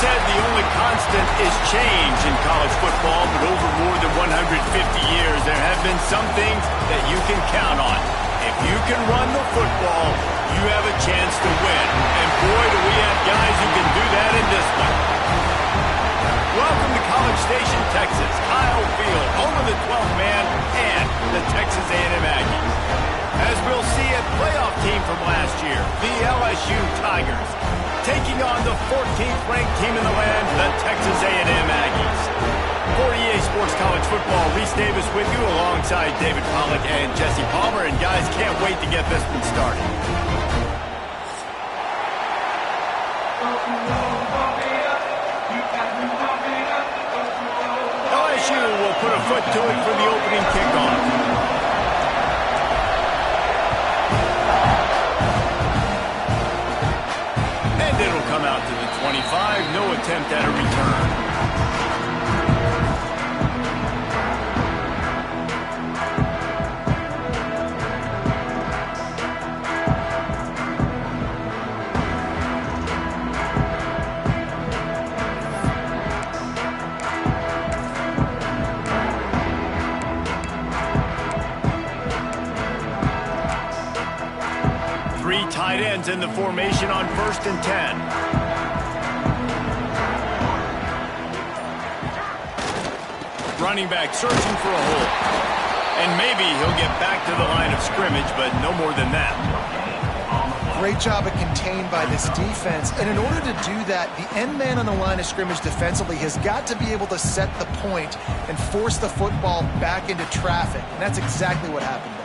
said the only constant is change in college football, but over more than 150 years, there have been some things that you can count on. If you can run the football, you have a chance to win. And boy, do we have guys who can do that in this one. Welcome to College Station, Texas. Kyle Field, home of the 12th man and the Texas A&M Aggies. As we'll see, a playoff team from last year, the LSU Tigers, taking on the 14th ranked team in the land, the Texas A&M Aggies. For EA Sports College Football, Reese Davis with you alongside David Pollack and Jesse Palmer. And guys, can't wait to get this one started. LSU will put a foot to it for the opening kickoff. And it'll come out to the 25. No attempt at a return. Three tight ends in the formation on 1st and 10. Running back searching for a hole. And maybe he'll get back to the line of scrimmage, but no more than that. Great job of contained by this defense. And in order to do that, the end man on the line of scrimmage defensively has got to be able to set the point and force the football back into traffic. And that's exactly what happened there.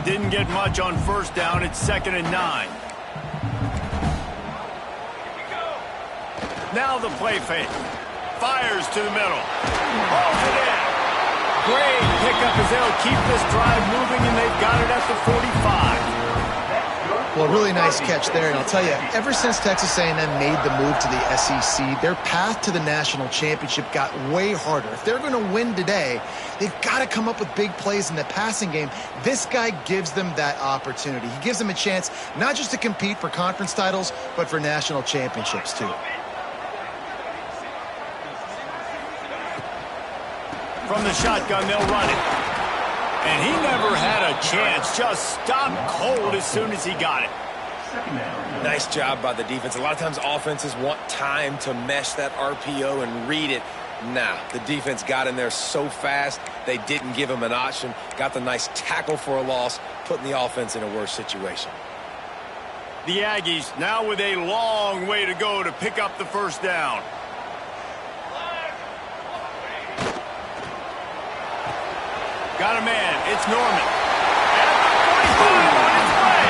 Didn't get much on 1st down. It's 2nd and 9. Now the play fake. Fires to the middle. Holds it in. Great pickup as they'll keep this drive moving, and they've got it at the 45. Well, really nice catch there, and I'll tell you, ever since Texas A&M made the move to the SEC, their path to the national championship got way harder. If they're going to win today, they've got to come up with big plays in the passing game. This guy gives them that opportunity. He gives them a chance not just to compete for conference titles, but for national championships, too. From the shotgun, they'll run it. And he never had a chance. Just stopped cold as soon as he got it. Nice job by the defense. A lot of times offenses want time to mesh that RPO and read it. Nah, the defense got in there so fast, they didn't give him an option. Got the nice tackle for a loss, putting the offense in a worse situation. The Aggies now with a long way to go to pick up the 1st down. Got a man. It's Norman. At the 45 on its way.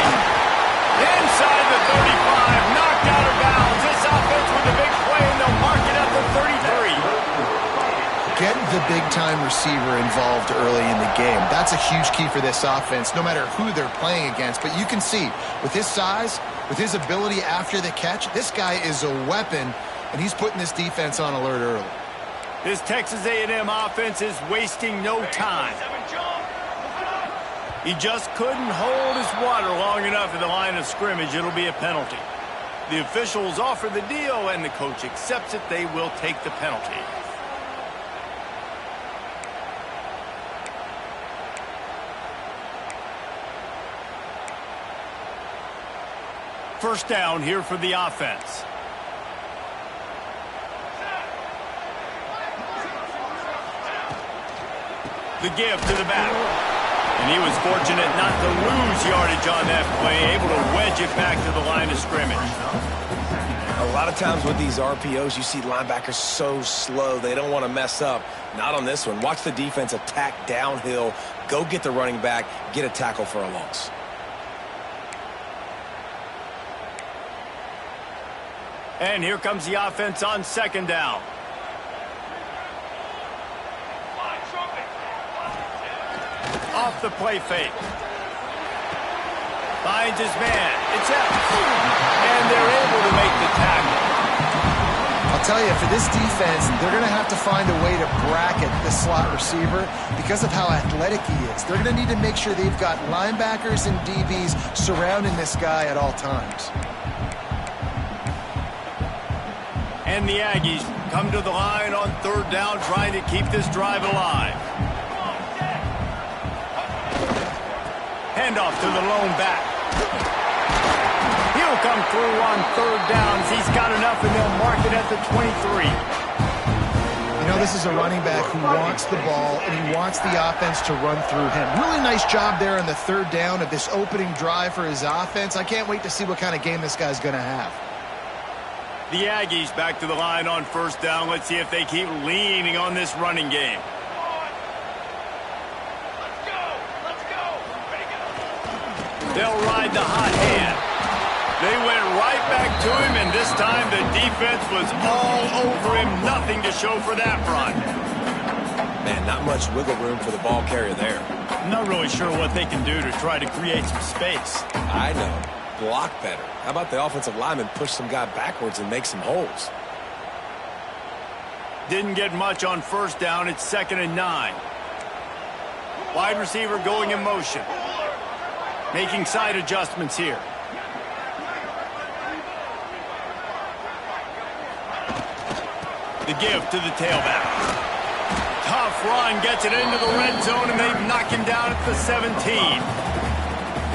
Inside the 35. Knocked out of bounds. This offense with a big play, and they'll mark it at the 33. Get the big-time receiver involved early in the game. That's a huge key for this offense, no matter who they're playing against. But you can see, with his size, with his ability after the catch, this guy is a weapon, and he's putting this defense on alert early. This Texas A&M offense is wasting no time. He just couldn't hold his water long enough at the line of scrimmage. It'll be a penalty. The officials offer the deal, and the coach accepts it. They will take the penalty. First down here for the offense. The give to the back. And he was fortunate not to lose yardage on that play, able to wedge it back to the line of scrimmage. A lot of times with these RPOs, you see linebackers so slow, they don't want to mess up. Not on this one. Watch the defense attack downhill, go get the running back, get a tackle for a loss. And here comes the offense on 2nd down. Off the play fake. Finds his man. It's out. And they're able to make the tackle. I'll tell you, for this defense, they're going to have to find a way to bracket the slot receiver because of how athletic he is. They're going to need to make sure they've got linebackers and DBs surrounding this guy at all times. And the Aggies come to the line on third down, trying to keep this drive alive. Handoff to the lone back. He'll come through on third downs. He's got enough, and they'll mark it at the 23. You know, this is a running back who wants the ball, and he wants the offense to run through him. Really nice job there on the third down of this opening drive for his offense. I can't wait to see what kind of game this guy's going to have. The Aggies back to the line on first down. Let's see if they keep leaning on this running game. They'll ride the hot hand. They went right back to him, and this time the defense was all over him. Nothing to show for that run. Man, not much wiggle room for the ball carrier there. I'm not really sure what they can do to try to create some space. I know. Block better. How about the offensive lineman push some guy backwards and make some holes? Didn't get much on first down. It's 2nd and 9. Wide receiver going in motion. Making side adjustments here. The give to the tailback. Tough run, gets it into the red zone, and they knock him down at the 17.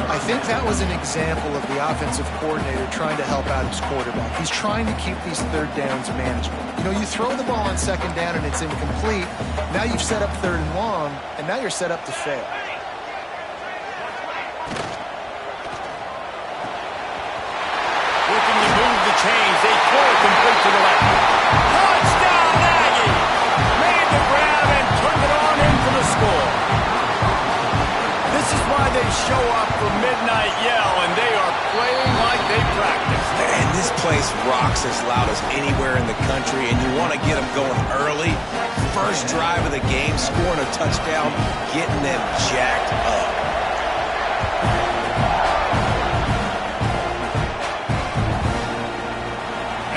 I think that was an example of the offensive coordinator trying to help out his quarterback. He's trying to keep these third downs manageable. You know, you throw the ball on 2nd down and it's incomplete. Now you've set up 3rd and long, and now you're set up to fail. Looking to move the chains. They throw it complete to the left. Touchdown, Aggie! Made the grab and turned it on in for the score. This is why they show up for midnight yell, and they are playing like they practice. And this place rocks as loud as anywhere in the country, and you want to get them going early. First drive of the game, scoring a touchdown, getting them jacked up.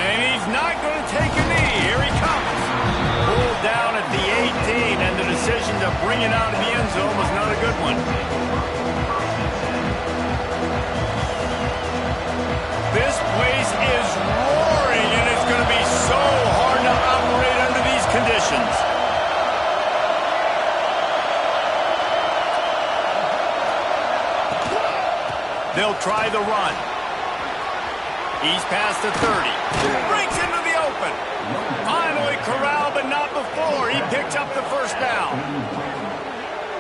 And he's not going to take a knee. Here he comes. Pulled down at the 18, and the decision to bring it out of the end zone was not a good one. This place is roaring, and it's going to be so hard to operate under these conditions. They'll try the run. He's past the 30. Breaks into the open. Finally corralled, but not before. He picks up the first down.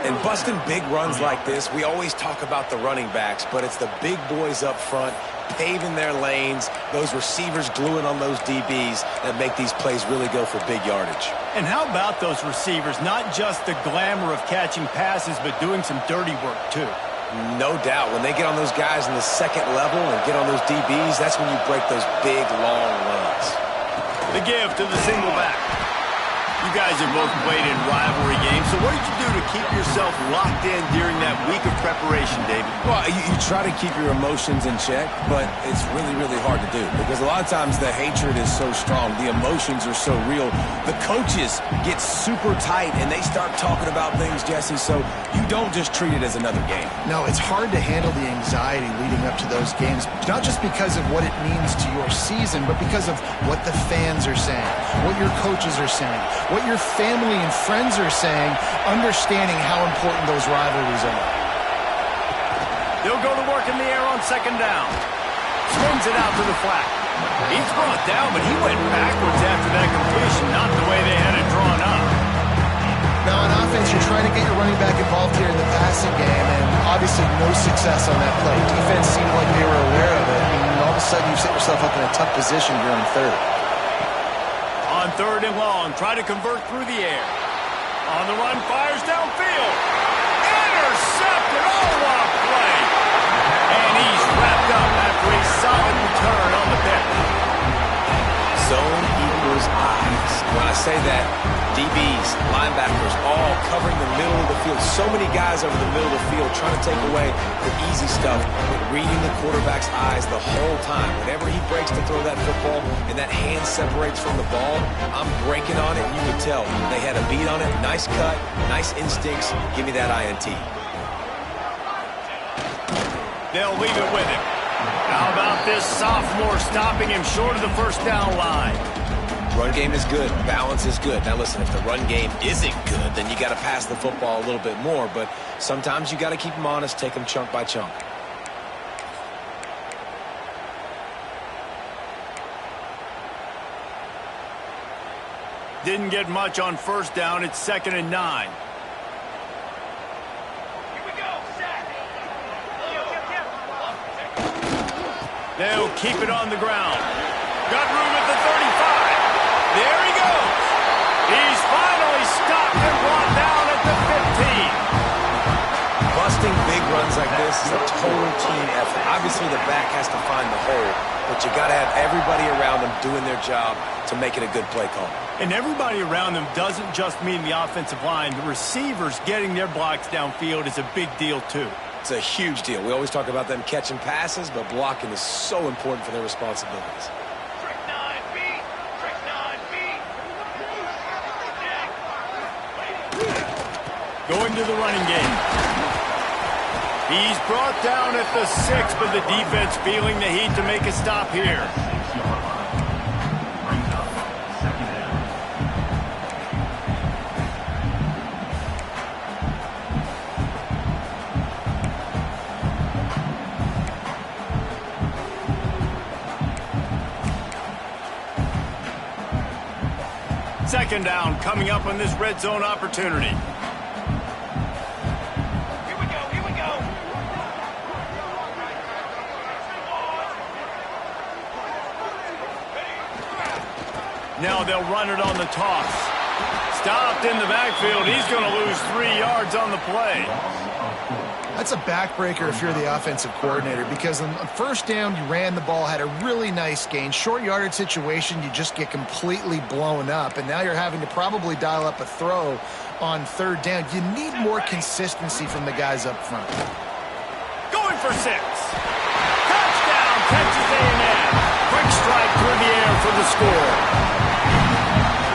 And busting big runs like this, we always talk about the running backs, but it's the big boys up front paving their lanes, those receivers gluing on those DBs that make these plays really go for big yardage. And how about those receivers? Not just the glamour of catching passes, but doing some dirty work too. No doubt. When they get on those guys in the second level and get on those DBs, that's when you break those big, long runs. The give to the single back. You guys have both played in rivalry games, so what did you do to keep yourself locked in during that week of preparation, David? Well, you try to keep your emotions in check, but it's really, really hard to do because a lot of times the hatred is so strong. The emotions are so real. The coaches get super tight, and they start talking about things, Jesse, so you don't just treat it as another game. No, it's hard to handle the anxiety leading up to those games, not just because of what it means to your season, but because of what the fans are saying, what your coaches are saying, what your family and friends are saying, understanding how important those rivalries are. They'll go to work in the air on 2nd down. Swings it out to the flat. He's brought down, but he went backwards after that completion, not the way they had it drawn up. Now on offense, you're trying to get your running back involved here in the passing game, and obviously no success on that play. Defense seemed like they were aware of it, and all of a sudden you set yourself up in a tough position here on 3rd. On 3rd and long, try to convert through the air. On the run, fires downfield. Intercepted. Oh, what a play. And he's wrapped up after a solid return on the pitch. Zone equals eyes. When I say that, DBs, linebackers, all covering the middle of the field. So many guys over the middle of the field trying to take away the easy stuff, but reading the quarterback's eyes the whole time. Whenever he breaks to throw that football and that hand separates from the ball, I'm breaking on it, and you can tell they had a beat on it. Nice cut, nice instincts. Give me that INT. They'll leave it with him. How about this sophomore stopping him short of the first down line? Run game is good. Balance is good. Now, listen, if the run game isn't good, then you got to pass the football a little bit more. But sometimes you got to keep them honest, take them chunk by chunk. Didn't get much on first down. It's 2nd and 9. They'll keep it on the ground. Got room at the 35. There he goes. He's finally stopped and brought down at the 15. Busting big runs like this is a total team effort. Obviously, the back has to find the hole, but you got to have everybody around them doing their job to make it a good play call. And everybody around them doesn't just mean the offensive line. The receivers getting their blocks downfield is a big deal, too. It's a huge deal. We always talk about them catching passes, but blocking is so important for their responsibilities. Going to the running game. He's brought down at the 6, but the defense feeling the heat to make a stop here. Second down coming up on this red zone opportunity. Here we go, here we go. Now they'll run it on the toss. Stopped in the backfield. He's going to lose 3 yards on the play. That's a backbreaker if you're the offensive coordinator, because on first down, you ran the ball, had a really nice gain. Short yardage situation, you just get completely blown up, and now you're having to probably dial up a throw on third down. You need more consistency from the guys up front. Going for 6. Touchdown, Texas A&M. Quick strike through the air for the score.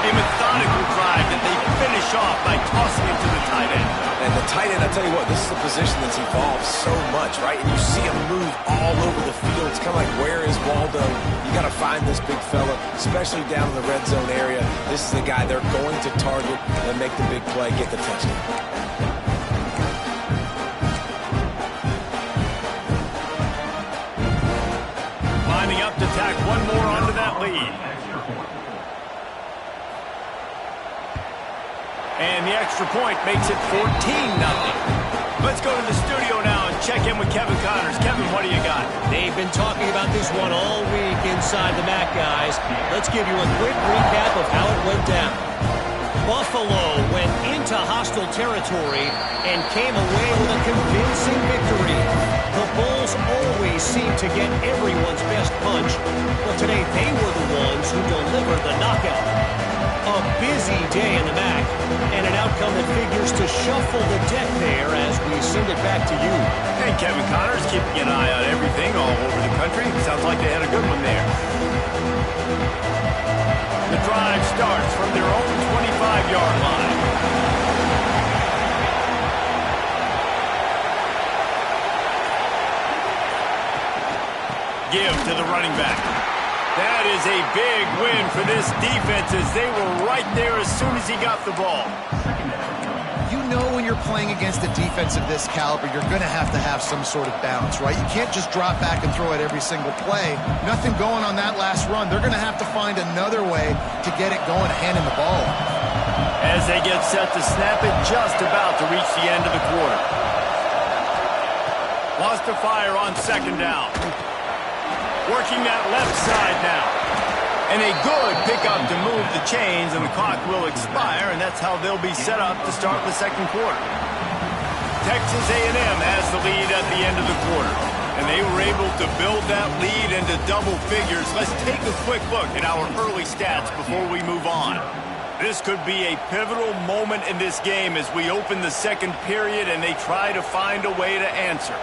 A methodical drive that they finish off by tossing it to the tight end. And the tight end, I tell you what, this is a position that's evolved so much, right? And you see him move all over the field. It's kind of like, where is Waldo? You got to find this big fella, especially down in the red zone area. This is the guy they're going to target and make the big play, get the touchdown. Lining up to tack one more onto that lead. And the extra point makes it 14-0. Let's go to the studio now and check in with Kevin Connors. Kevin, what do you got? They've been talking about this one all week inside the MAC, guys. Let's give you a quick recap of how it went down. Buffalo went into hostile territory and came away with a convincing victory. The Bulls always seem to get everyone's best punch, but today they were the ones who delivered the knockout. A busy day in the MAC, and an outcome that figures to shuffle the deck there as we send it back to you. Hey, Kevin Connors, keeping an eye on everything all over the country. Sounds like they had a good one there. The drive starts from their own 25-yard line. Give to the running back. That is a big win for this defense as they were right there as soon as he got the ball. You know when you're playing against a defense of this caliber, you're going to have some sort of balance, right? You can't just drop back and throw it every single play. Nothing going on that last run. They're going to have to find another way to get it going, handing the ball off. As they get set to snap it, just about to reach the end of the quarter. Lost to fire on second down. Working that left side now. And a good pickup to move the chains, and the clock will expire, and that's how they'll be set up to start the second quarter. Texas A&M has the lead at the end of the quarter, and they were able to build that lead into double figures. Let's take a quick look at our early stats before we move on. This could be a pivotal moment in this game as we open the second period and they try to find a way to answer.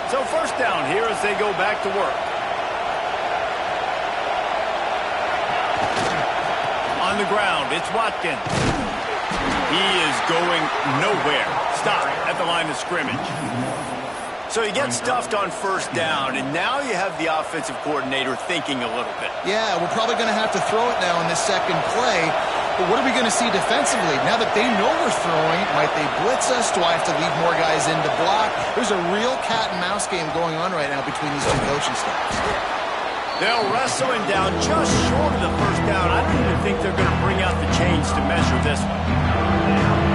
So first down here as they go back to work. On the ground, it's Watkins. He is going nowhere. Stop at the line of scrimmage. So you get stuffed on first down, and now you have the offensive coordinator thinking a little bit. Yeah, we're probably going to have to throw it now in this second play. But what are we going to see defensively? Now that they know we're throwing, might they blitz us? Do I have to leave more guys in to block? There's a real cat and mouse game going on right now between these two coaching staffs. They'll wrestle him down just short of the first down. I don't even think they're going to bring out the chains to measure this one.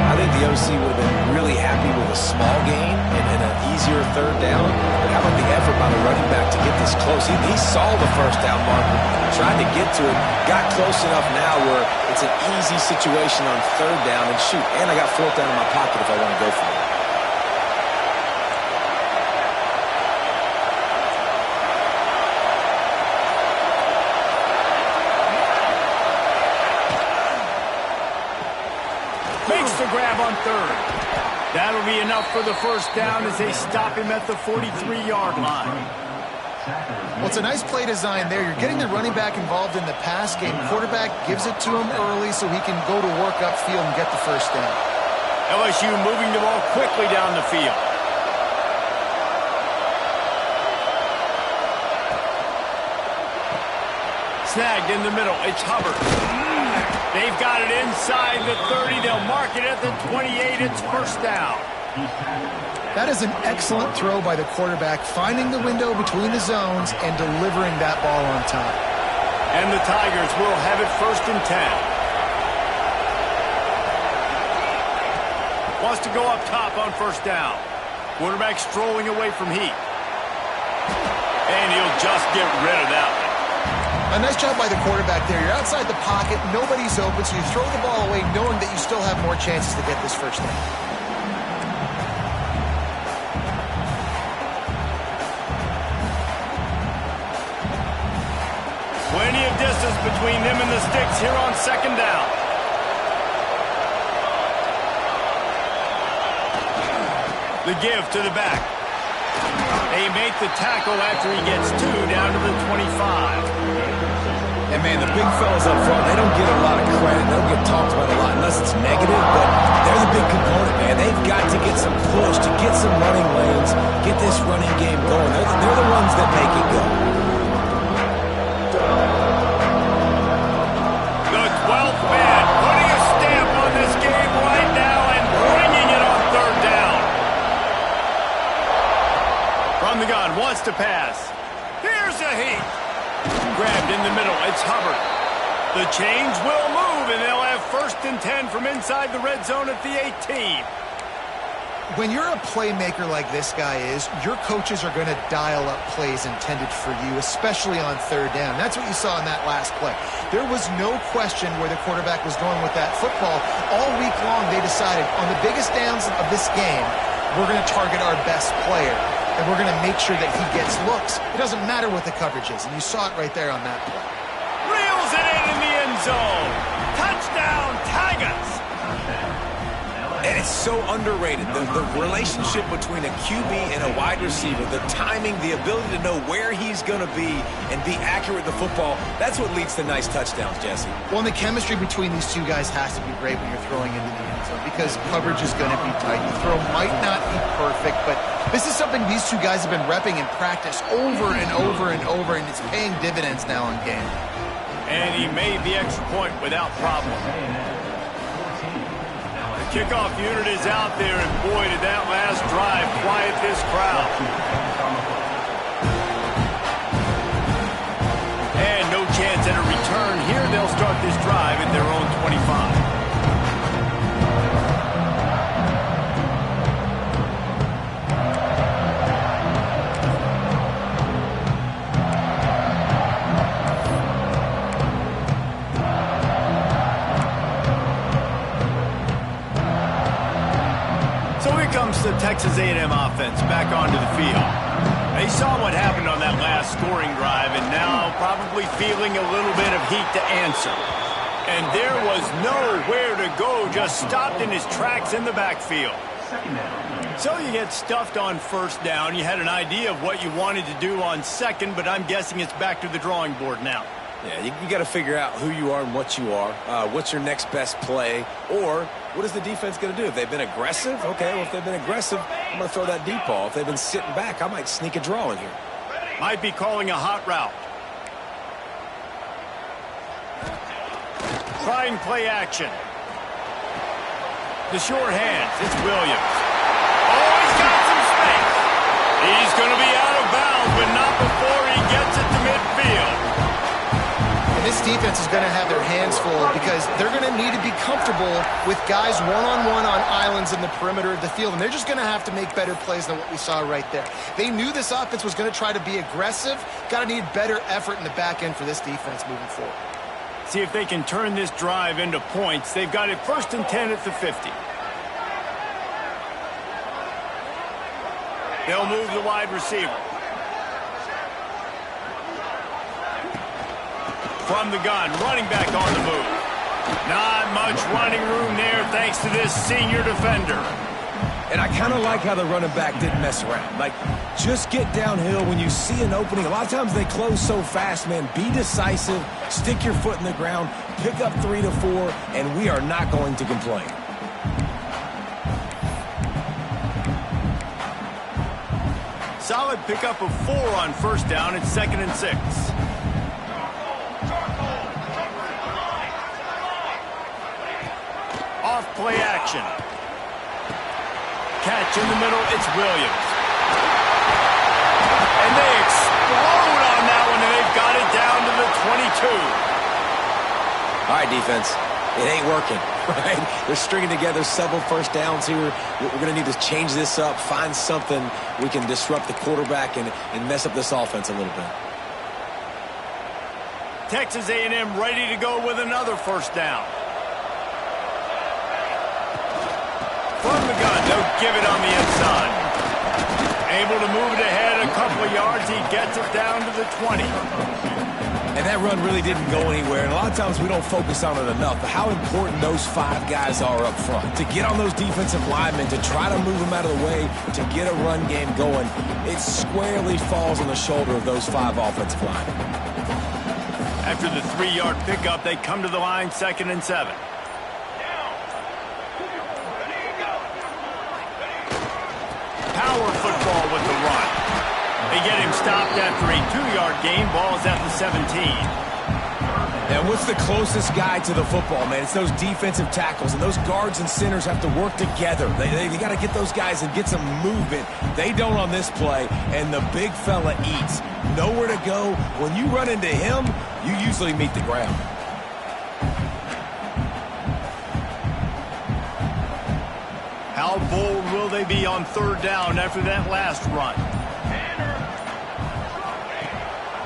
I think the OC would have been really happy with a small gain and an easier third down. But how about the effort by the running back to get this close? He saw the first down marker, tried to get to it, got close enough now where it's an easy situation on third down. And shoot, and I got fourth down in my pocket if I want to go for it. Makes the grab on third. That'll be enough for the first down as they stop him at the 43-yard line. Well, it's a nice play design there. You're getting the running back involved in the pass game. Quarterback gives it to him early so he can go to work upfield and get the first down. LSU moving the ball quickly down the field. Snagged in the middle. It's Hubbard. They've got it inside the 30. They'll mark it at the 28. It's first down. That is an excellent throw by the quarterback, finding the window between the zones and delivering that ball on time. And the Tigers will have it first and 10. Wants to go up top on first down. Quarterback strolling away from heat. And he'll just get rid of that one. A nice job by the quarterback there. You're outside the pocket, nobody's open, so you throw the ball away knowing that you still have more chances to get this first down. Plenty of distance between them and the sticks here on second down. The give to the back. They make the tackle after he gets two down to the 25. And, man, the big fellas up front, they don't get a lot of credit. They don't get talked about a lot unless it's negative, but they're the big component, man. They've got to get some push, to get some running lanes, get this running game going. They're the ones that make it go. The 12th man putting a stamp on this game right now and bringing it on third down. From the gun, wants to pass. Here's a heat. Grabbed in the middle, it's Hubbard. The chains will move, and they'll have first and 10 from inside the red zone at the 18. When you're a playmaker like this guy is, your coaches are going to dial up plays intended for you, especially on third down. That's what you saw in that last play. There was no question where the quarterback was going with that football. All week long, they decided on the biggest downs of this game, we're going to target our best player. And we're going to make sure that he gets looks. It doesn't matter what the coverage is, and you saw it right there on that play. Reels it in the end zone. Touchdown, Tigers. And it's so underrated. The relationship between a QB and a wide receiver, the timing, the ability to know where he's going to be and be accurate with the football, that's what leads to nice touchdowns, Jesse. Well, and the chemistry between these two guys has to be great when you're throwing into the end zone because coverage is going to be tight. The throw might not be perfect, but this is something these two guys have been repping in practice over and over and over, and it's paying dividends now in game. And he made the extra point without problem. Kickoff unit is out there, and boy, did that last drive quiet this crowd. And no chance at a return here. They'll start this drive at their own 25. So here comes the Texas A&M offense back onto the field. They saw what happened on that last scoring drive, and now probably feeling a little bit of heat to answer. And there was nowhere to go, just stopped in his tracks in the backfield. So you get stuffed on first down. You had an idea of what you wanted to do on second, but I'm guessing it's back to the drawing board now. Yeah, you got to figure out who you are and what you are. What's your next best play? Or what is the defense going to do? If they've been aggressive, okay, well, if they've been aggressive, I'm going to throw that deep ball. If they've been sitting back, I might sneak a draw in here. Might be calling a hot route. Trying play action. The short hands. It's Williams. Oh, he's got some space. He's going to be out of bounds, but not before he gets it to midfield. And this defense is going to have their hands full because they're going to need to be comfortable with guys one-on-one on islands in the perimeter of the field, and they're just going to have to make better plays than what we saw right there. They knew this offense was going to try to be aggressive. Got to need better effort in the back end for this defense moving forward. See if they can turn this drive into points. They've got it 1st and 10 at the 50. They'll move the wide receiver. From the gun, running back on the move. Not much running room there thanks to this senior defender. And I kind of like how the running back didn't mess around. Like, just get downhill when you see an opening. A lot of times they close so fast, man. Be decisive, stick your foot in the ground, pick up 3 to 4, and we are not going to complain. Solid pickup of 4 on first down. It's 2nd and 6. Off play action. Catch in the middle, it's Williams. And they explode on that one, and they've got it down to the 22. All right, defense. It ain't working, right? They're stringing together several first downs here. We're going to need to change this up, find something we can disrupt the quarterback and mess up this offense a little bit. Texas A&M ready to go with another first down. From the gun, they'll give it on the inside. Able to move it ahead a couple of yards. He gets it down to the 20. And that run really didn't go anywhere. And a lot of times we don't focus on it enough. But how important those 5 guys are up front. To get on those defensive linemen, to try to move them out of the way, to get a run game going, it squarely falls on the shoulder of those 5 offensive linemen. After the 3-yard pickup, they come to the line 2nd and 7. Power football with the run. They get him stopped after a 2-yard gain. Ball's at the 17. And what's the closest guy to the football, man? It's those defensive tackles, and those guards and centers have to work together. They got to get those guys and get some movement. They don't on this play, and the big fella eats. Nowhere to go. When you run into him, you usually meet the ground. How bold will they be on 3rd down after that last run?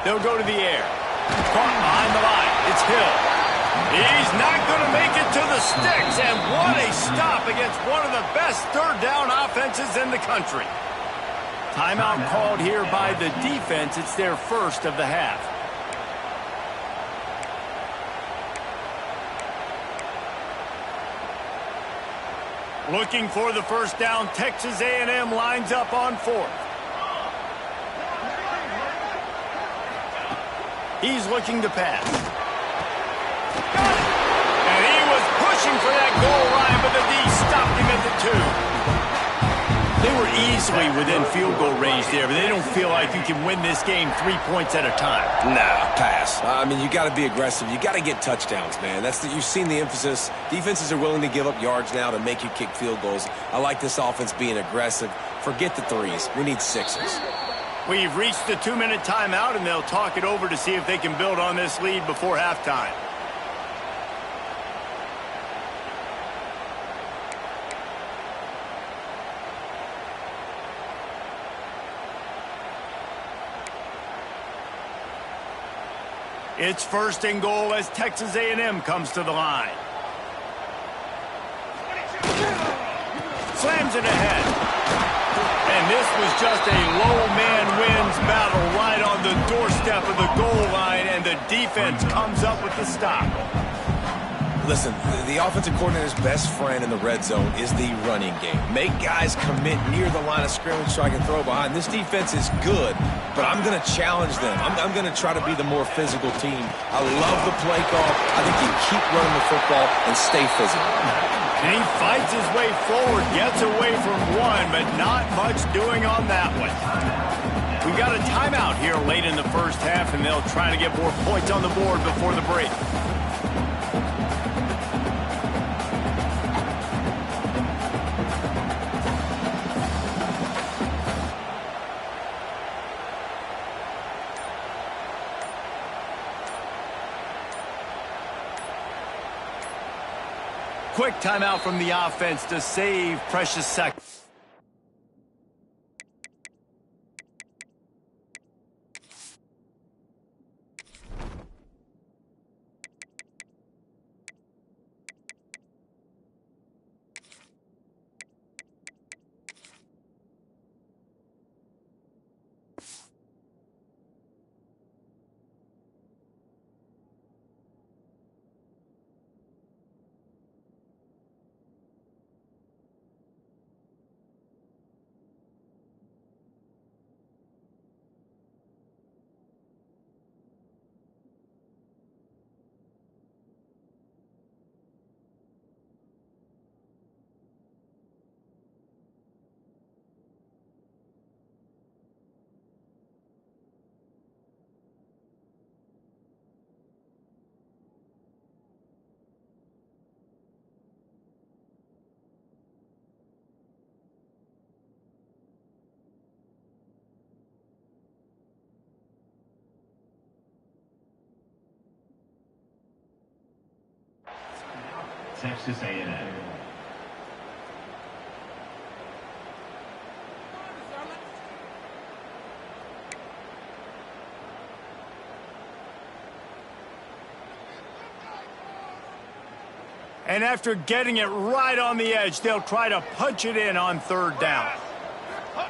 They'll go to the air. Caught behind the line. It's Hill. He's not going to make it to the sticks, and what a stop against one of the best 3rd down offenses in the country. Timeout called here by the defense. It's their first of the half. Looking for the first down. Texas A&M lines up on 4th. He's looking to pass. And he was pushing for that goal line, but the D stopped him at the 2. They were easily within field goal range there, but they don't feel like you can win this game 3 points at a time. Nah, pass. I mean, you got to be aggressive. You got to get touchdowns, man. You've seen the emphasis. Defenses are willing to give up yards now to make you kick field goals. I like this offense being aggressive. Forget the 3s. We need 6s. We've reached the 2-minute timeout, and they'll talk it over to see if they can build on this lead before halftime. It's 1st and goal as Texas A&M comes to the line. Slams it ahead. And this was just a low man wins battle right on the doorstep of the goal line, and the defense comes up with the stop. Listen, the offensive coordinator's best friend in the red zone is the running game. Make guys commit near the line of scrimmage so I can throw behind. This defense is good, but I'm going to challenge them. I'm going to try to be the more physical team. I love the play call. I think you keep running the football and stay physical. And he fights his way forward, gets away from one, but not much doing on that one. We've got a timeout here late in the first half, and they'll try to get more points on the board before the break. Quick timeout from the offense to save precious seconds. Texas A&M. And after getting it right on the edge, they'll try to punch it in on third down.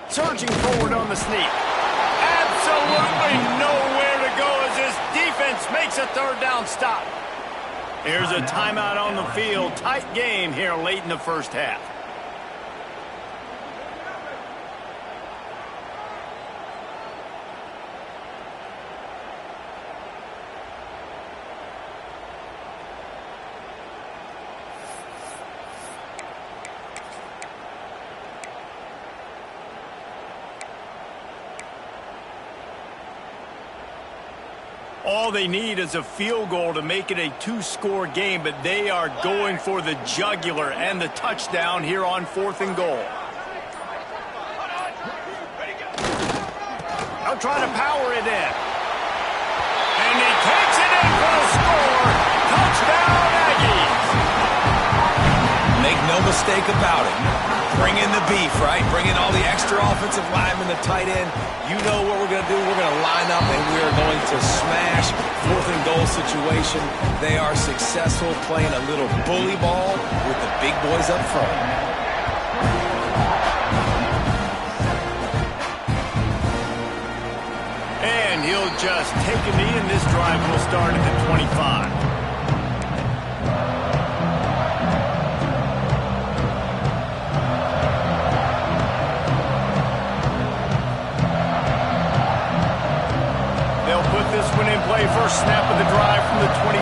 Surging forward on the sneak. Absolutely nowhere to go as this defense makes a third down stop. Here's a timeout on the field. Tight game here late in the first half. All they need is a field goal to make it a two-score game, but they are going for the jugular and the touchdown here on 4th and goal. They'll try to power it in. And he takes it in for the score. Touchdown, Aggies. Make no mistake about it. Bring in the beef, right? Bring in all the extra offensive linemen, the tight end. You know what we're going to do. We're going to line up, and we're going to smash 4th and goal situation. They are successful playing a little bully ball with the big boys up front. And he'll just take a knee, and this drive will start at the 25. This one in play, first snap of the drive from the 25.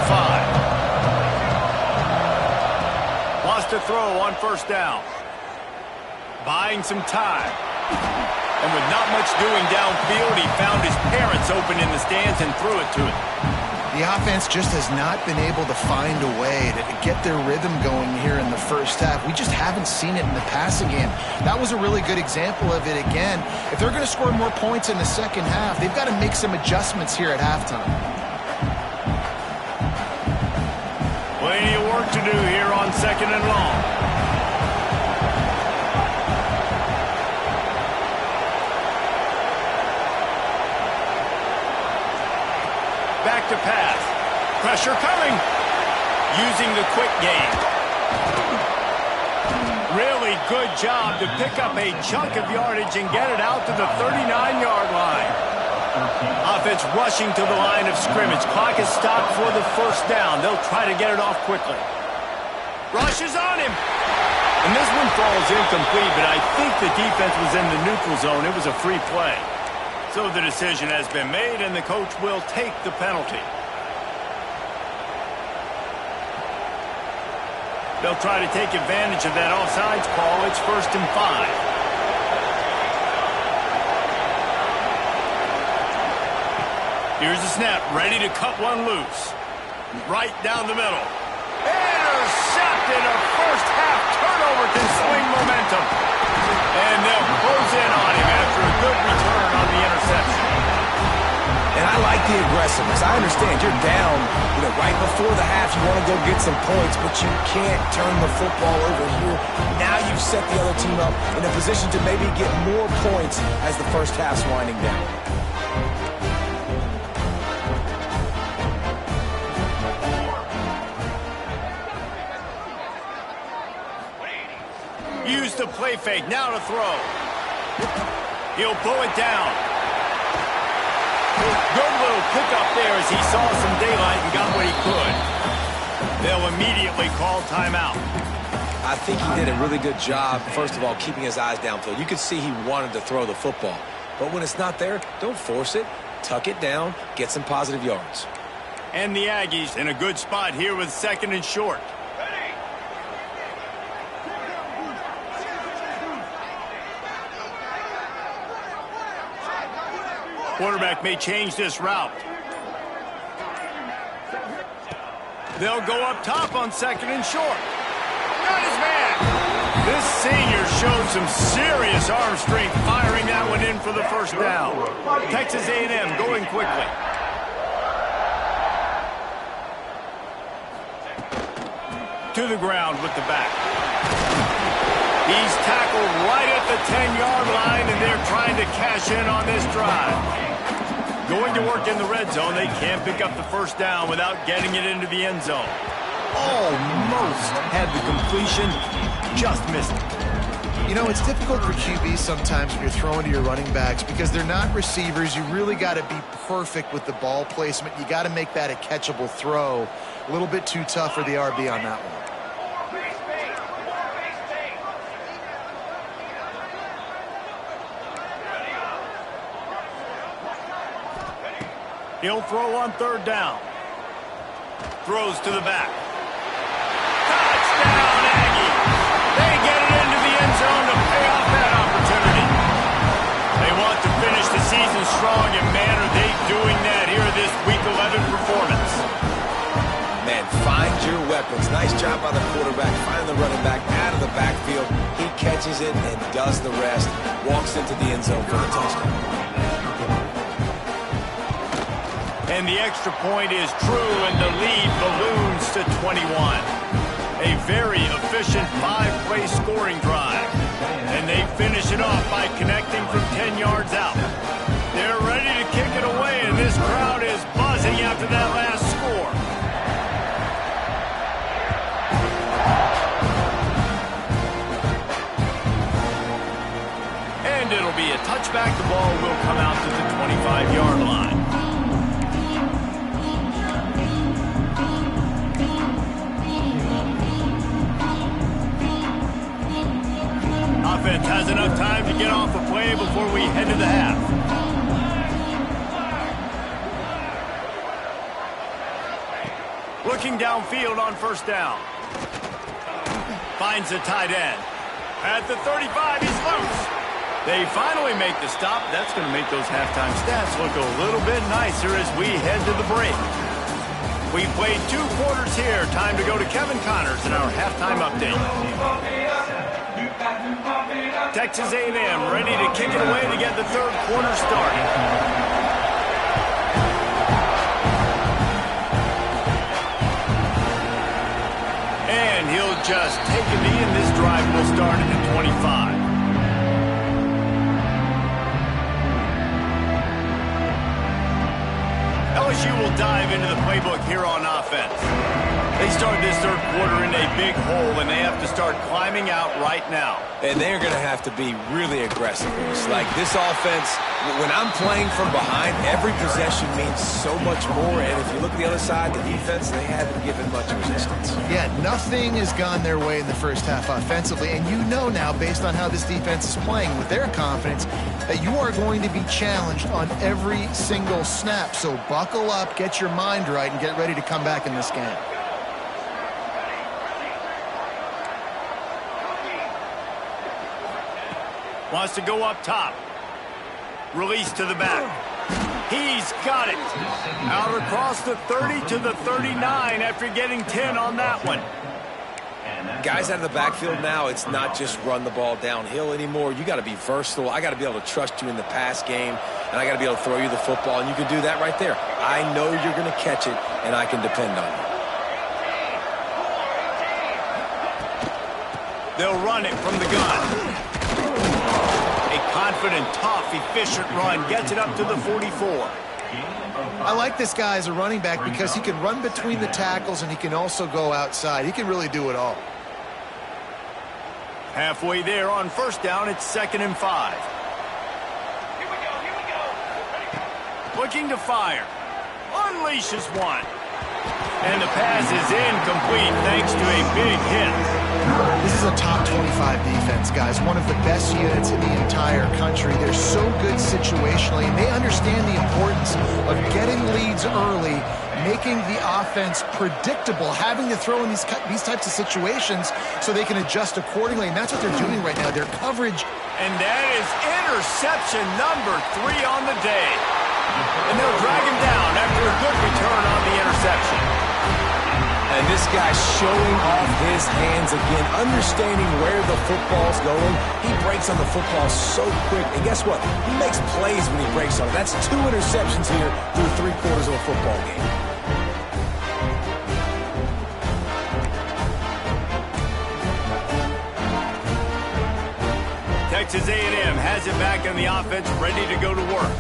Lost a throw on first down. Buying some time. And with not much doing downfield, he found his parents open in the stands and threw it to him. The offense just has not been able to find a way to get their rhythm going here in the first half. We just haven't seen it in the passing game. That was a really good example of it again. If they're going to score more points in the second half, they've got to make some adjustments here at halftime. Plenty of work to do here on 2nd and long. Back to pass. Pressure coming. Using the quick game. Really good job to pick up a chunk of yardage and get it out to the 39-yard line. Offense rushing to the line of scrimmage. Clock is stopped for the first down. They'll try to get it off quickly. Rush is on him. And this one falls incomplete, but I think the defense was in the neutral zone. It was a free play. So the decision has been made, and the coach will take the penalty. They'll try to take advantage of that offsides call. It's 1st and 5. Here's the snap, ready to cut one loose. Right down the middle. Intercepted. A first-half turnover can swing momentum. And they'll close in on him after a good return on the interception. And I like the aggressiveness. I understand you're down, right before the half. You want to go get some points, but you can't turn the football over here. Now you've set the other team up in a position to maybe get more points as the first half's winding down. Use the play fake. Now to throw. He'll pull it down. Good little pickup there as he saw some daylight and got what he could. They'll immediately call timeout. I think he did a really good job, first of all, keeping his eyes downfield. You could see he wanted to throw the football. But when it's not there, don't force it. Tuck it down. Get some positive yards. And the Aggies in a good spot here with 2nd and short. Quarterback may change this route. They'll go up top on 2nd and short. Got his man. This senior showed some serious arm strength firing that one in for the first down. Texas A&M going quickly. To the ground with the back. He's tackled right at the 10-yard line, and they're trying to cash in on this drive. Going to work in the red zone. They can't pick up the first down without getting it into the end zone. Almost had the completion, just missed it. It's difficult for QBs sometimes when you're throwing to your running backs because they're not receivers. You really got to be perfect with the ball placement. You got to make that a catchable throw. A little bit too tough for the RB on that one. He'll throw on 3rd down. Throws to the back. Touchdown, Aggies! They get it into the end zone to pay off that opportunity. They want to finish the season strong, and man, are they doing that here this Week 11 performance. Man, find your weapons. Nice job by the quarterback, finding the running back out of the backfield. He catches it and does the rest. Walks into the end zone for the touchdown. And the extra point is true, and the lead balloons to 21. A very efficient 5-play scoring drive. And they finish it off by connecting from 10 yards out. They're ready to kick it away, and this crowd is buzzing after that last score. And it'll be a touchback. The ball will come out to the 25-yard line. Offense has enough time to get off a play before we head to the half. Looking downfield on 1st down. Finds the tight end. At the 35, he's loose. They finally make the stop. That's going to make those halftime stats look a little bit nicer as we head to the break. We played 2 quarters here. Time to go to Kevin Connors in our halftime update. Texas A&M ready to kick it away to get the 3rd quarter started. And he'll just take a knee, and this drive will start at the 25. LSU will dive into the playbook here on offense. They start this third quarter in a big hole, and they have to start climbing out right now. And they're going to have to be really aggressive. It's like this offense, when I'm playing from behind, every possession means so much more. And if you look at the other side, the defense, they haven't given much resistance. Yeah, nothing has gone their way in the first half offensively. And you know now, based on how this defense is playing with their confidence, that you are going to be challenged on every single snap. So buckle up, get your mind right, and get ready to come back in this game. Wants to go up top. Release to the back. He's got it. Out across the 30 to the 39 after getting 10 on that one. Guys out of the backfield now, it's not just run the ball downhill anymore. You got to be versatile. I got to be able to trust you in the pass game, and I got to be able to throw you the football, and you can do that right there. I know you're going to catch it, and I can depend on you. They'll run it from the gun. A confident, tough, efficient run gets it up to the 44. I like this guy as a running back because he can run between the tackles and he can also go outside. He can really do it all. Halfway there on first down, it's 2nd and 5. Here we go. Looking to fire. Unleashes one. And the pass is incomplete thanks to a big hit. This is a top 25 defense, guys. One of the best units in the entire country. They're so good situationally, and they understand the importance of getting leads early, making the offense predictable, having to throw in these types of situations so they can adjust accordingly, and that's what they're doing right now. Their coverage. And that is interception number 3 on the day. And they'll drag him down after a good return on the interception. And this guy's showing off his hands again, understanding where the football's going. He breaks on the football so quick. And guess what? He makes plays when he breaks on it. That's 2 interceptions here through 3/4 of a football game. Texas A&M has it back in the offense, ready to go to work.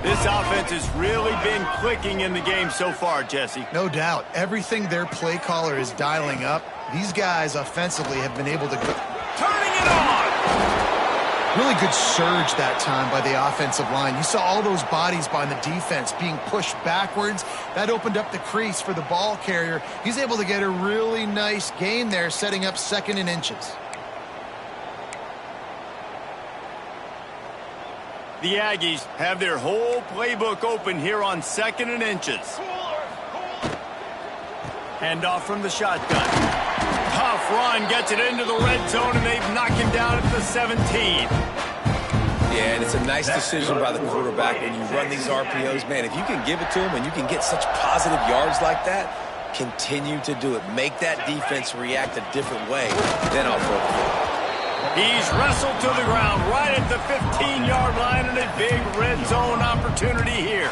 This offense has really been clicking in the game so far, Jesse. No doubt. Everything their play caller is dialing up, these guys offensively have been able to go. Turning it on! Really good surge that time by the offensive line. You saw all those bodies by the defense being pushed backwards. That opened up the crease for the ball carrier. He's able to get a really nice gain there, setting up 2nd and inches. The Aggies have their whole playbook open here on 2nd and inches. Hand off from the shotgun. Tough run, gets it into the red zone, and they've knocked him down at the 17. Yeah, and it's a nice decision by the quarterback when you run these RPOs. Man, if you can give it to him and you can get such positive yards like that, continue to do it. Make that defense react a different way. Then I'll throw the ball. He's wrestled to the ground right at the 15-yard line, and a big red zone opportunity here.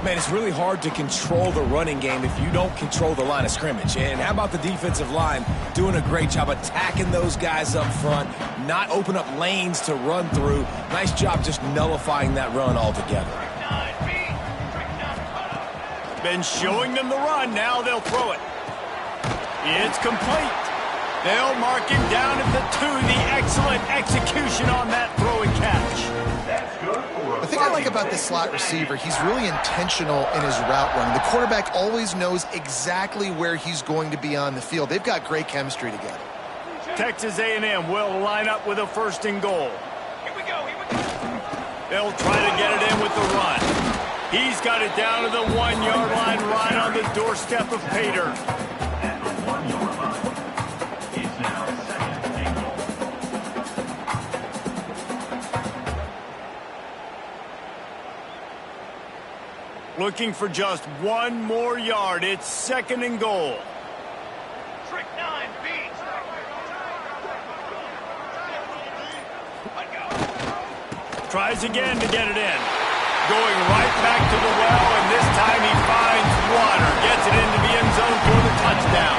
Man, it's really hard to control the running game if you don't control the line of scrimmage. And how about the defensive line doing a great job attacking those guys up front, not open up lanes to run through. Nice job just nullifying that run altogether. Been showing them the run. Now they'll throw it. It's complete. They'll mark him down at the 2. The excellent execution on that throw and catch. The thing I like about this slot receiver, he's really intentional in his route running. The quarterback always knows exactly where he's going to be on the field. They've got great chemistry together. Texas A&M will line up with a 1st and goal. Here we go. They'll try to get it in with the run. He's got it down to the 1-yard line right on the doorstep of Pater. Looking for just 1 more yard. It's 2nd and goal. Trick 9, beat. Tries again to get it in. Going right back to the well, and this time he finds water. Gets it into the end zone for the touchdown.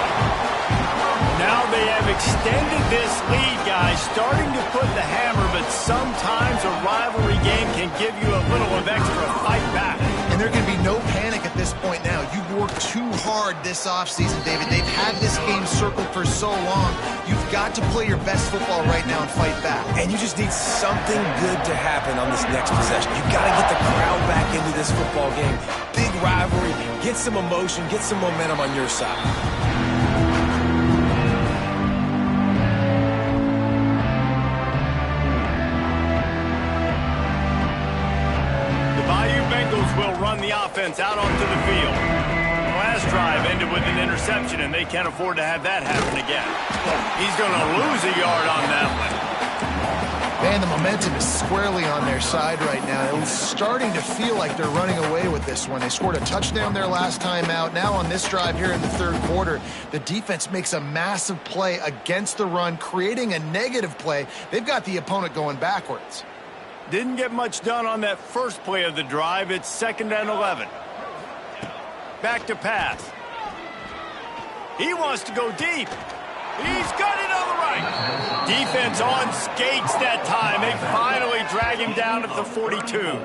Now they have extended this lead, guys. Starting to put the hammer, but sometimes a rivalry game can give you a little of extra fight back. And there can be no panic at this point now. You've worked too hard this offseason, David. They've had this game circled for so long. You've got to play your best football right now and fight back. And you just need something good to happen on this next possession. You've got to get the crowd back into this football game. Big rivalry. Get some emotion. Get some momentum on your side. Will run the offense out onto the field. The last drive ended with an interception, and they can't afford to have that happen again. He's going to lose a yard on that one. Man, the momentum is squarely on their side right now. It's starting to feel like they're running away with this one. They scored a touchdown their last time out. Now on this drive here in the third quarter, the defense makes a massive play against the run, creating a negative play. They've got the opponent going backwards. Didn't get much done on that first play of the drive. It's 2nd and 11. Back to pass. He wants to go deep. He's got it on the right. Defense on skates that time. They finally drag him down at the 42.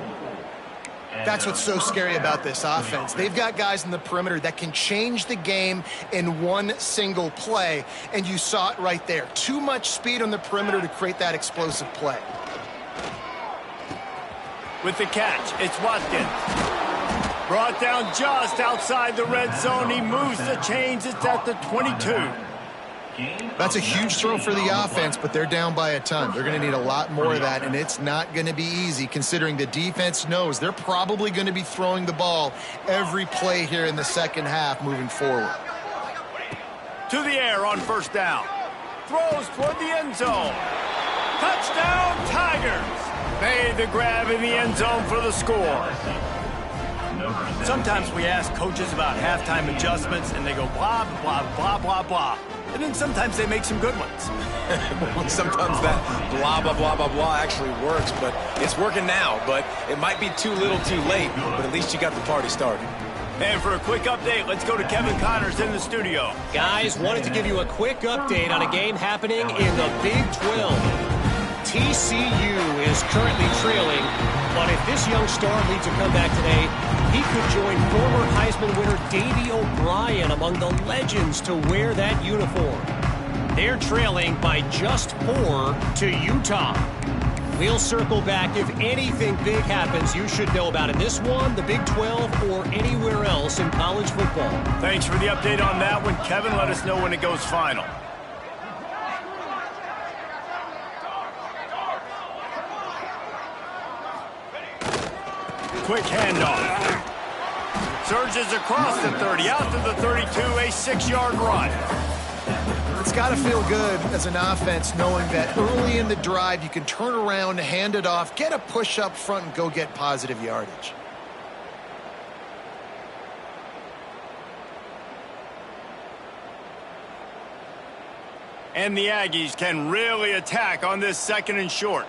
That's what's so scary about this offense. They've got guys in the perimeter that can change the game in one single play, and you saw it right there. Too much speed on the perimeter to create that explosive play. With the catch, it's Watkins. Brought down just outside the red zone. He moves the chains. It's at the 22. That's a huge throw for the offense, but they're down by a ton. They're going to need a lot more of that, and it's not going to be easy considering the defense knows they're probably going to be throwing the ball every play here in the second half moving forward. To the air on first down. Throws toward the end zone. Touchdown, Tigers. Made the grab in the end zone for the score. Sometimes we ask coaches about halftime adjustments, and they go blah, blah, blah, blah, blah. And then sometimes they make some good ones. Sometimes that blah, blah, blah, blah, blah actually works, but it's working now. But it might be too little too late, but at least you got the party started. And for a quick update, let's go to Kevin Connors in the studio. Guys, wanted to give you a quick update on a game happening in the Big 12. TCU is currently trailing, but if this young star leads a comeback today, he could join former Heisman winner Davey O'Brien among the legends to wear that uniform. They're trailing by just 4 to Utah. We'll circle back if anything big happens you should know about in this one, the Big 12, or anywhere else in college football. Thanks for the update on that one, Kevin. Let us know when it goes final. Quick handoff. Surges across the 30, out to the 32, a 6-yard run. It's got to feel good as an offense knowing that early in the drive you can turn around, hand it off, get a push up front, and go get positive yardage. And the Aggies can really attack on this 2nd and short.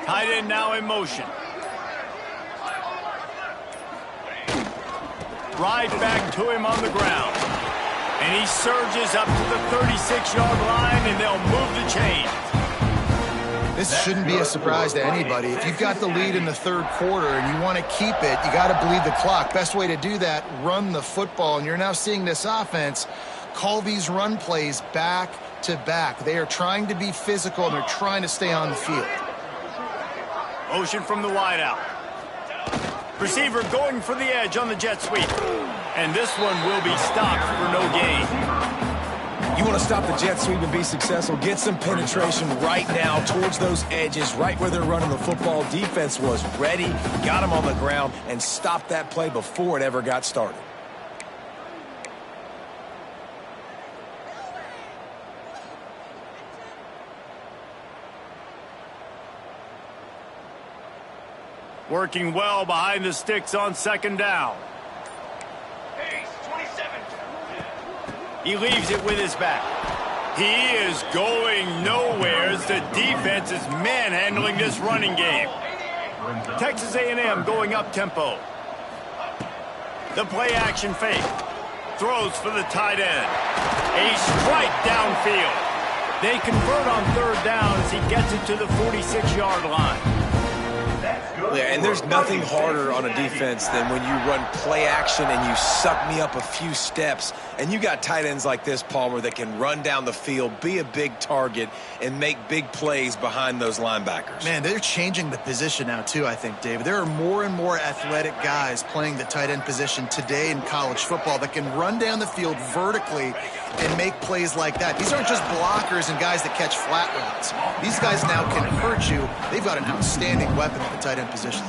Tight end now in motion. Right back to him on the ground. And he surges up to the 36-yard line, and they'll move the chains. This shouldn't be a surprise to anybody. If you've got the lead in the third quarter and you want to keep it, you got to bleed the clock. Best way to do that, run the football. And you're now seeing this offense call these run plays back to back. They are trying to be physical, and they're trying to stay on the field. Motion from the wideout. Receiver going for the edge on the jet sweep. And this one will be stopped for no gain. You want to stop the jet sweep and be successful, get some penetration right now towards those edges, right where they're running the football. Defense was ready, got him on the ground, and stopped that play before it ever got started. Working well behind the sticks on 2nd down. Pace, 27. He leaves it with his back. He is going nowhere as the defense is manhandling this running game. Texas A&M going up tempo. The play action fake. Throws for the tight end. A strike downfield. They convert on third down as he gets it to the 46-yard line. Yeah, and there's nothing harder on a defense than when you run play action and you suck me up a few steps. And you got tight ends like this, Palmer, that can run down the field, be a big target, and make big plays behind those linebackers. Man, they're changing the position now, too, I think, David. There are more and more athletic guys playing the tight end position today in college football that can run down the field vertically and make plays like that. These aren't just blockers and guys that catch flat routes. These guys now can hurt you. They've got an outstanding weapon at the tight end position.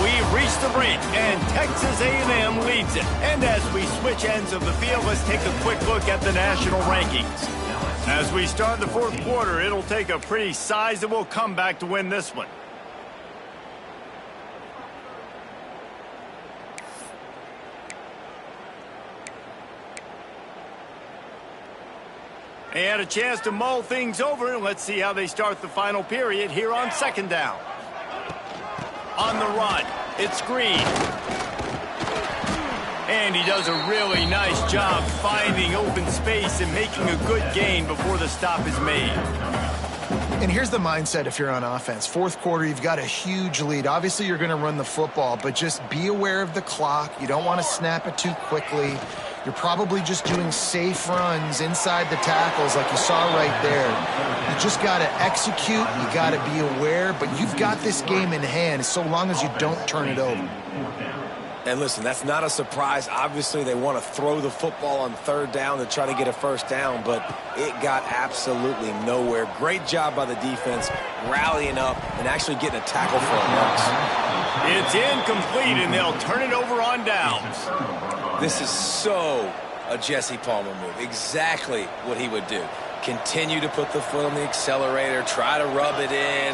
We've reached the break, and Texas A&M leads it. And as we switch ends of the field, let's take a quick look at the national rankings. As we start the fourth quarter, it'll take a pretty sizable comeback to win this one. They had a chance to mull things over, and let's see how they start the final period here on second down. On the run, it's Green. And he does a really nice job finding open space and making a good gain before the stop is made. And here's the mindset if you're on offense. Fourth quarter, you've got a huge lead. Obviously, you're going to run the football, but just be aware of the clock. You don't want to snap it too quickly. You're probably just doing safe runs inside the tackles like you saw right there. You just got to execute. You got to be aware, but you've got this game in hand so long as you don't turn it over. And listen, that's not a surprise. Obviously, they want to throw the football on third down to try to get a first down, but it got absolutely nowhere. Great job by the defense, rallying up and actually getting a tackle for a loss. It's incomplete, and they'll turn it over on downs. This is so a Jesse Palmer move. Exactly what he would do. Continue to put the foot on the accelerator, try to rub it in.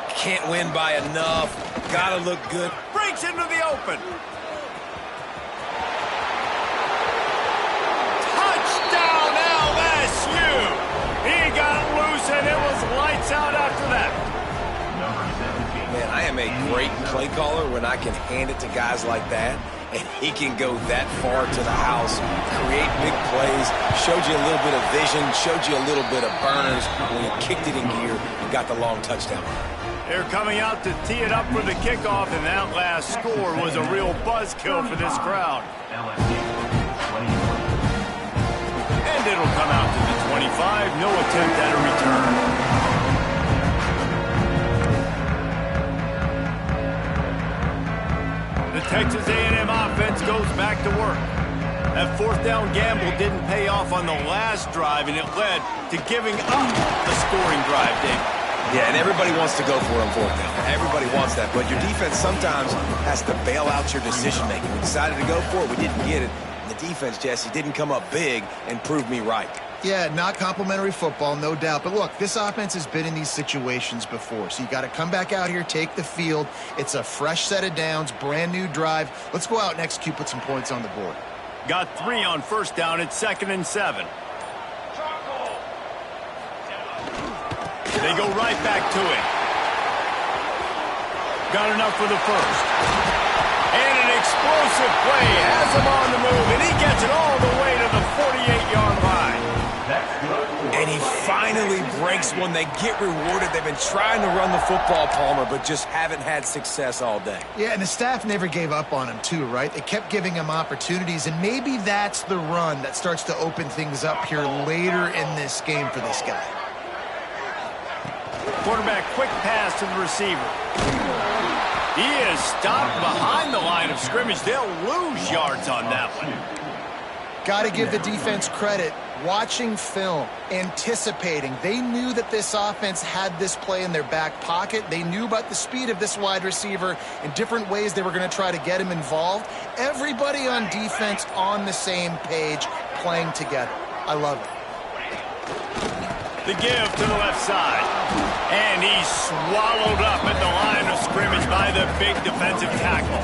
Can't win by enough. Got to look good. Breaks into the open. Touchdown LSU. He got loose, and it was lights out after that. Man, I am a great play caller when I can hand it to guys like that. And he can go that far to the house, create big plays, showed you a little bit of vision, showed you a little bit of burners when he kicked it in gear and got the long touchdown. They're coming out to tee it up for the kickoff, and that last score was a real buzzkill for this crowd. And it'll come out to the 25, no attempt at a return. The Texas A&M offense goes back to work. That fourth down gamble didn't pay off on the last drive, and it led to giving up the scoring drive, Dave. Yeah, and everybody wants to go for it on fourth down. Everybody wants that, but your defense sometimes has to bail out your decision-making. We decided to go for it. We didn't get it. And the defense, Jesse, didn't come up big and prove me right. Yeah, not complimentary football, no doubt. But look, this offense has been in these situations before. So you got to come back out here, take the field. It's a fresh set of downs, brand new drive. Let's go out and execute, put some points on the board. Got 3 on first down. It's 2nd and 7. They go right back to it. Got enough for the first. And an explosive play has him on the move, and he gets it all the way to the 48-yard line. And he finally breaks one. They get rewarded. They've been trying to run the football, Palmer, but just haven't had success all day. Yeah, and the staff never gave up on him, too, right? They kept giving him opportunities, and maybe that's the run that starts to open things up here later in this game for this guy. Quarterback quick pass to the receiver. He is stopped behind the line of scrimmage. They'll lose yards on that one. Got to give the defense credit. Watching film, anticipating. They knew that this offense had this play in their back pocket. They knew about the speed of this wide receiver and different ways they were going to try to get him involved. Everybody on defense on the same page, playing together. I love it. The give to the left side. And he's swallowed up at the line of scrimmage by the big defensive tackle.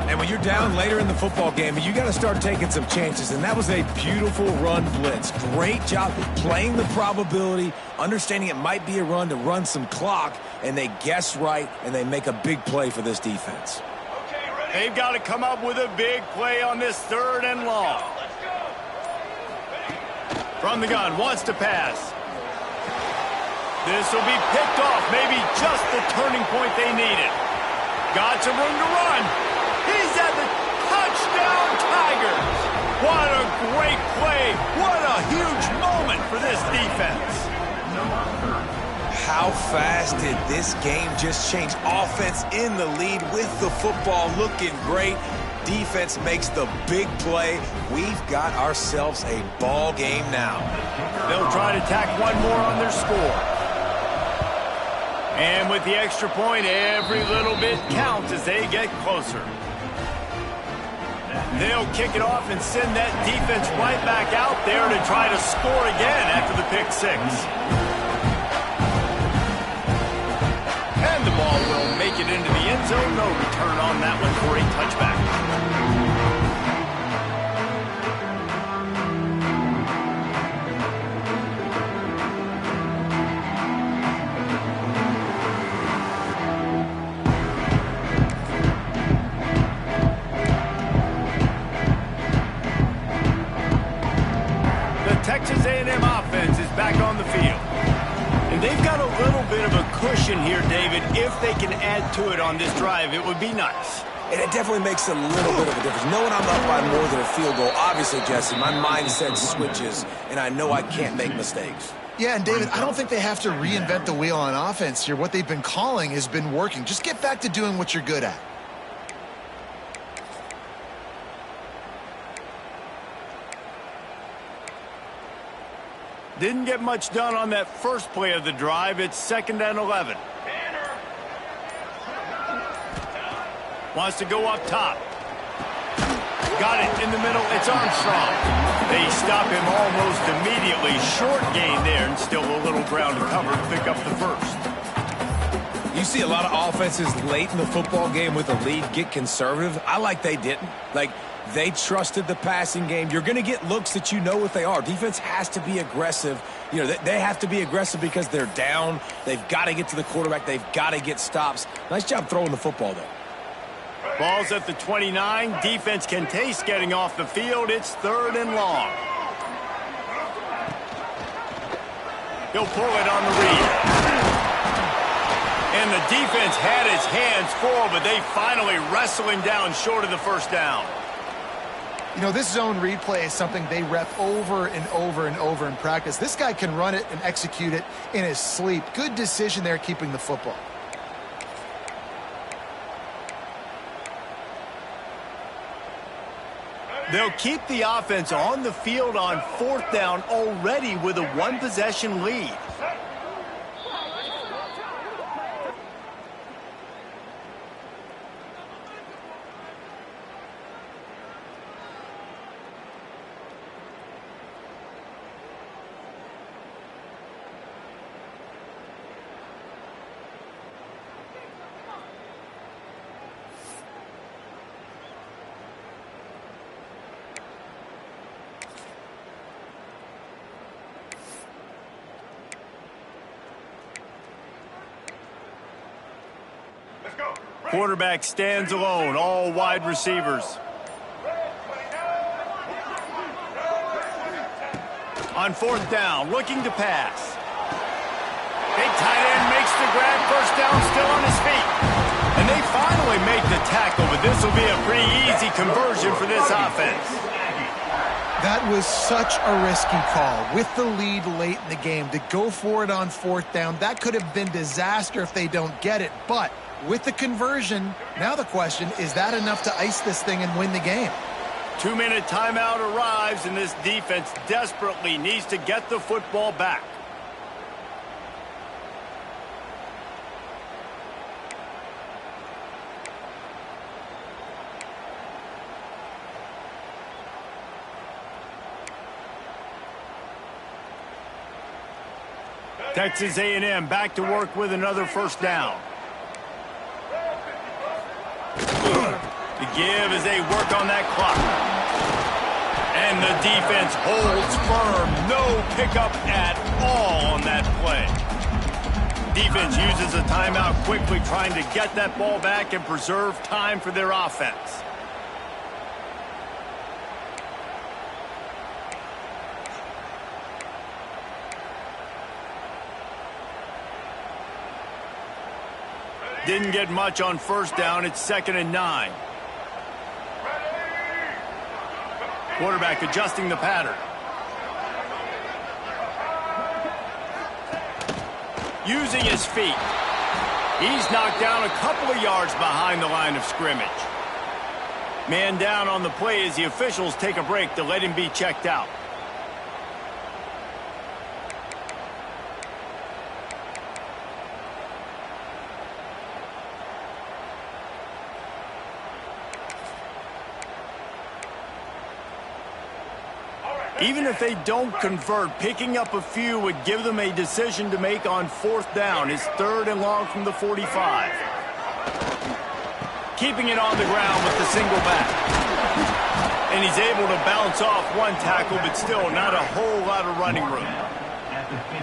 And when you're down later in the football game, you got to start taking some chances. And that was a beautiful run blitz. Great job playing the probability, understanding it might be a run to run some clock, and they guess right, and they make a big play for this defense. Okay, ready? They've got to come up with a big play on this 3rd and long. From the gun, wants to pass. This will be picked off, maybe just the turning point they needed. Got some room to run. He's at the touchdown, Tigers. What a great play. What a huge moment for this defense. How fast did this game just change? Offense in the lead with the football looking great. Defense makes the big play. We've got ourselves a ball game now. They'll try to tack one more on their score. And with the extra point, every little bit counts as they get closer. They'll kick it off and send that defense right back out there to try to score again after the pick 6. And the ball will make it into the end zone. No return on that one for a touchback. Texas A&M offense is back on the field. And they've got a little bit of a cushion here, David. If they can add to it on this drive, it would be nice. And it definitely makes a little bit of a difference. Knowing I'm up by more than a field goal, obviously, Jesse, my mindset switches, and I know I can't make mistakes. Yeah, and David, I don't think they have to reinvent the wheel on offense here. What they've been calling has been working. Just get back to doing what you're good at. Didn't get much done on that first play of the drive. It's 2nd and 11. Wants to go up top. Got it in the middle. It's Armstrong. They stop him almost immediately. Short gain there and still a little ground to cover to pick up the first. You see a lot of offenses late in the football game with a lead get conservative. I like they didn't. They trusted the passing game. You're going to get looks that you know what they are. Defense has to be aggressive. You know, they have to be aggressive because they're down. They've got to get to the quarterback. They've got to get stops. Nice job throwing the football, though. Ball's at the 29. Defense can taste getting off the field. It's 3rd and long. He'll pull it on the read. And the defense had his hands full, but they finally wrestle him down short of the first down. You know, this zone read play is something they rep over and over and over in practice. This guy can run it and execute it in his sleep. Good decision there keeping the football. They'll keep the offense on the field on 4th down already with a 1-possession lead. Quarterback stands alone, all wide receivers. On 4th down, looking to pass. Big tight end makes the grab, first down, still on his feet. And they finally make the tackle, but this will be a pretty easy conversion for this offense. That was such a risky call. With the lead late in the game, to go for it on 4th down, that could have been disaster if they don't get it. But with the conversion, now the question, is that enough to ice this thing and win the game? 2-minute timeout arrives, and this defense desperately needs to get the football back. Texas A&M back to work with another first down. To give as they work on that clock. And the defense holds firm. No pickup at all on that play. Defense uses a timeout quickly, trying to get that ball back and preserve time for their offense. Didn't get much on first down. It's 2nd and 9. Quarterback adjusting the pattern. Using his feet. He's knocked down a couple of yards behind the line of scrimmage. Man down on the play as the officials take a break to let him be checked out. Even if they don't convert, picking up a few would give them a decision to make on 4th down. It's 3rd and long from the 45. Keeping it on the ground with the single back. And he's able to bounce off one tackle, but still not a whole lot of running room.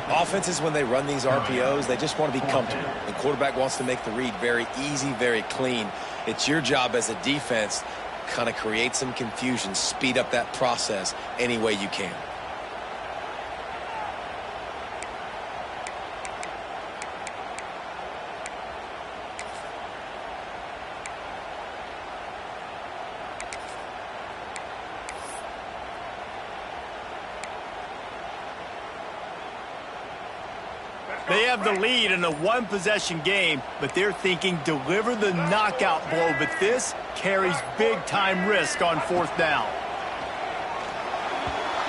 Offenses, when they run these RPOs, they just want to be comfortable. The quarterback wants to make the read very easy, very clean. It's your job as a defense kind of create some confusion, speed up that process any way you can. They have the lead in a one-possession game, but they're thinking deliver the knockout blow. But this carries big-time risk on 4th down.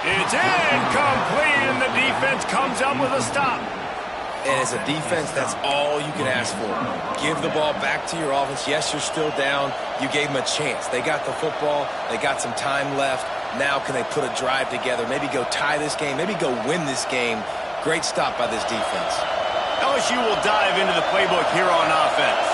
It's incomplete, and the defense comes up with a stop. And as a defense, that's all you can ask for. Give the ball back to your offense. Yes, you're still down. You gave them a chance. They got the football. They got some time left. Now can they put a drive together, maybe go tie this game, maybe go win this game. Great stop by this defense. LSU will dive into the playbook here on offense.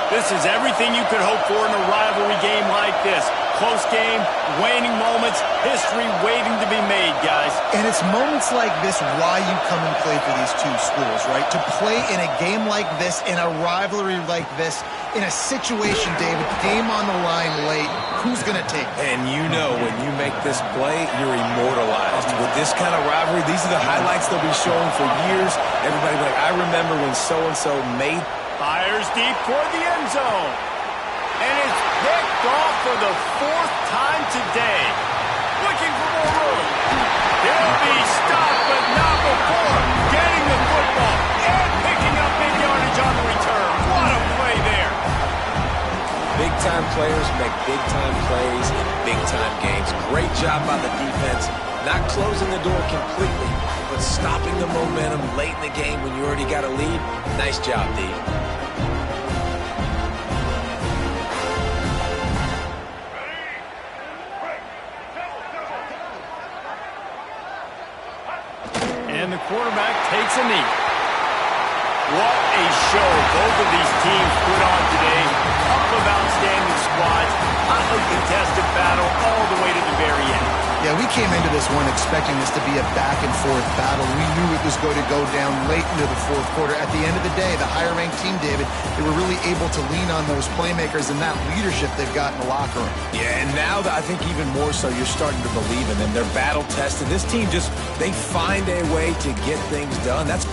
This is everything you could hope for in a rivalry game like this. Close game, waning moments, history waiting to be made, guys. And it's moments like this why you come and play for these two schools, right? To play in a game like this, in a rivalry like this, in a situation, David, game on the line late, who's going to take it? And you know when you make this play, you're immortalized. With this kind of rivalry, these are the highlights they'll be showing for years. Everybody will be like, I remember when so-and-so made. Fires deep toward the end zone. And it's picked off for the 4th time today. Looking for more room. He'll be stopped, but not before getting the football and picking up big yardage on the return. What a play there. Big-time players make big-time plays in big-time games. Great job by the defense. Not closing the door completely, but stopping the momentum late in the game when you already got a lead. Nice job, D. And the quarterback takes a knee. What a show both of these teams put on today. A couple of outstanding squads. Hotly contested battle all the way to the very end. Yeah, we came into this one expecting this to be a back-and-forth battle. We knew it was going to go down late into the 4th quarter. At the end of the day, the higher-ranked team, David, they were really able to lean on those playmakers and that leadership they've got in the locker room. Yeah, and now I think even more so, you're starting to believe in them. They're battle-tested. This team just, they find a way to get things done. That's